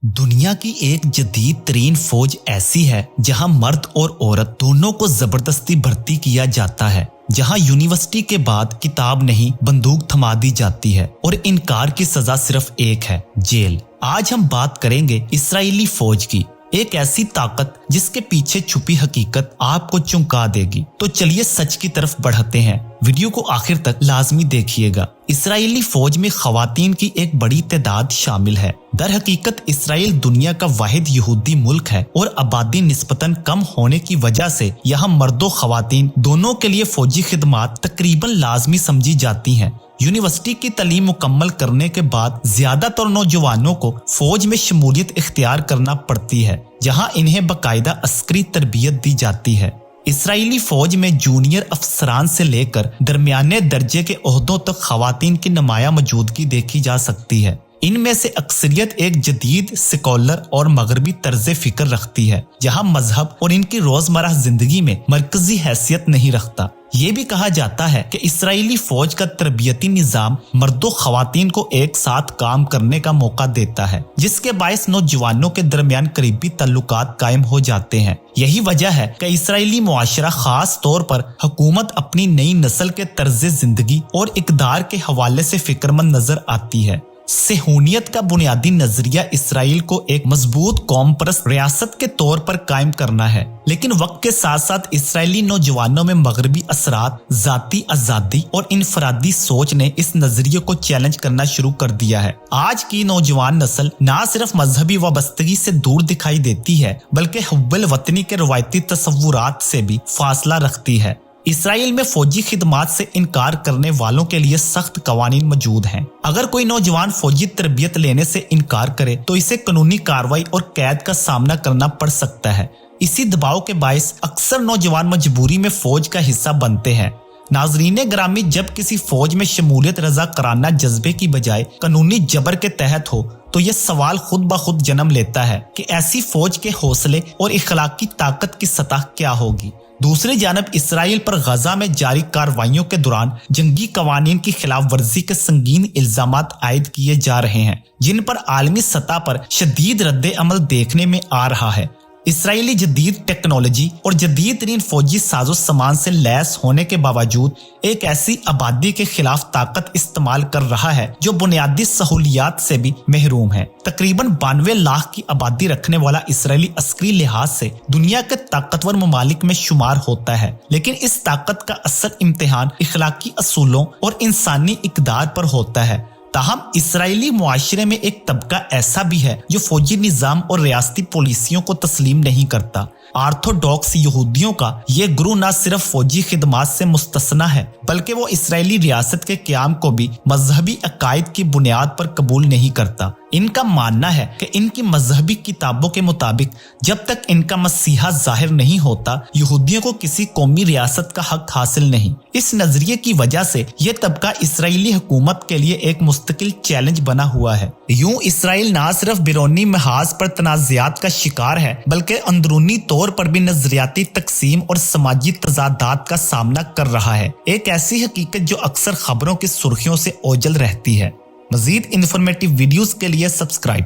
दुनिया की एक जदीद तरीन फौज ऐसी है जहां मर्द और औरत दोनों को जबरदस्ती भर्ती किया जाता है, जहां यूनिवर्सिटी के बाद किताब नहीं बंदूक थमा दी जाती है और इनकार की सजा सिर्फ एक है, जेल। आज हम बात करेंगे इस्राएली फौज की, एक ऐसी ताकत जिसके पीछे छुपी हकीकत आपको चौंका देगी। तो चलिए सच की तरफ बढ़ते हैं, वीडियो को आखिर तक लाजमी देखिएगा। इस्राएली फौज में खवातीन की एक बड़ी तादाद शामिल है। दर हकीकत इसराइल दुनिया का वाहिद यहूदी मुल्क है और आबादी निस्बतन कम होने की वजह से यहाँ मर्दों खवातीन दोनों के लिए फौजी खिदमात तकरीबन लाजमी समझी जाती हैं। यूनिवर्सिटी की तालीम मुकम्मल करने के बाद ज्यादातर नौजवानों को फौज में शमूलियत इख्तियार करना पड़ती है, जहां इन्हें बाकायदा अस्करी तरबियत दी जाती है। इसराइली फौज में जूनियर अफसरान से लेकर दरमियाने दर्जे के ओहदों तक खवातीन की नुमाया मौजूदगी देखी जा सकती है। इनमें से अक्सरियत एक जदीद सेकुलर और मगरबी तर्ज फिक्र रखती है, जहां मजहब और इनकी रोजमर्रा जिंदगी में मरकजी हैसियत नहीं रखता। ये भी कहा जाता है कि इसराइली फौज का तरबियती निज़ाम मर्दों खवातीन को एक साथ काम करने का मौका देता है, जिसके बायस नौजवानों के दरमियान करीबी ताल्लुकात कायम हो जाते हैं। यही वजह है कि इसराइली मुआशरा खास तौर पर हुकूमत अपनी नई नस्ल के तर्ज जिंदगी और इक़दार के हवाले से फिक्रमंद नजर आती है। सेहूनियत का बुनियादी नजरिया इसराइल को एक मजबूत कौम परस्त रियासत के तौर पर कायम करना है, लेकिन वक्त के साथ साथ इसराइली नौजवानों में मगरबी असरात, जाती आजादी और इनफरादी सोच ने इस नजरिए को चैलेंज करना शुरू कर दिया है। आज की नौजवान नस्ल न सिर्फ मजहबी वाबस्तगी से दूर दिखाई देती है, बल्कि हुब्बुल वतनी के रवायती तसव्वुरात से भी फासला रखती है। इसराइल में फौजी खिदमात से इनकार करने वालों के लिए सख्त कवानीन मौजूद हैं। अगर कोई नौजवान फौजी तरबियत लेने से इनकार करे तो इसे कानूनी कार्रवाई और कैद का सामना करना पड़ सकता है। इसी दबाव के बायस अक्सर नौजवान मजबूरी में फौज का हिस्सा बनते हैं। नाजरीन ग्रामी, जब किसी फौज में शमूलियत रजा कराना जज्बे की बजाय कानूनी जबर के तहत हो तो यह सवाल खुद ब खुद जन्म लेता है कि ऐसी फौज के हौसले और इखलाकी ताकत की सतह क्या होगी। दूसरी जानब इसराइल पर गजा में जारी कार्रवाइयों के दौरान जंगी कवानीन की खिलाफ वर्जी के संगीन इल्जामात आयद किए जा रहे हैं, जिन पर आलमी सतह पर शदीद रद्द अमल देखने में आ रहा है। इसराइली जदीद टेक्नोलॉजी और जदीद तरीन फौजी साजो सामान से लैस होने के बावजूद एक ऐसी आबादी के खिलाफ ताकत इस्तेमाल कर रहा है जो बुनियादी सहूलियात से भी महरूम है। तकरीबन 92 लाख की आबादी रखने वाला इसराइली अस्करी लिहाज से दुनिया के ताकतवर ममालिक में शुमार होता है, लेकिन इस ताकत का असल इम्तिहान इखलाकी असूलों और इंसानी इक़दार पर होता है। ताहम इसराइली मुआशरे में एक तबका ऐसा भी है जो फौजी निज़ाम और रियासती पॉलिसियों को तस्लीम नहीं करता। ऑर्थोडॉक्स यहूदियों का ये ग्रुह न सिर्फ फौजी खिदमात से मुस्तस्ना है, बल्कि वो इसराइली रियासत के क़याम को भी मजहबी अकायद की बुनियाद पर कबूल नहीं करता। इनका मानना है कि इनकी मजहबी किताबों के मुताबिक जब तक इनका मसीहा जाहिर नहीं होता, यहूदियों को किसी कौमी रियासत का हक हासिल नहीं। इस नजरिए की वजह से यह तबका इसराइली हुकूमत के लिए एक मुस्तकिल चैलेंज बना हुआ है। यूं इसराइल न सिर्फ बिरोनी महाज पर तनाज़ात का शिकार है, बल्कि अंदरूनी तौर पर भी नजरियाती तकसीम और समाजी तजादात का सामना कर रहा है, एक ऐसी हकीकत जो अक्सर खबरों की सुर्खियों से ओझल रहती है। मजीद इन्फॉर्मेटिव वीडियोस के लिए सब्सक्राइब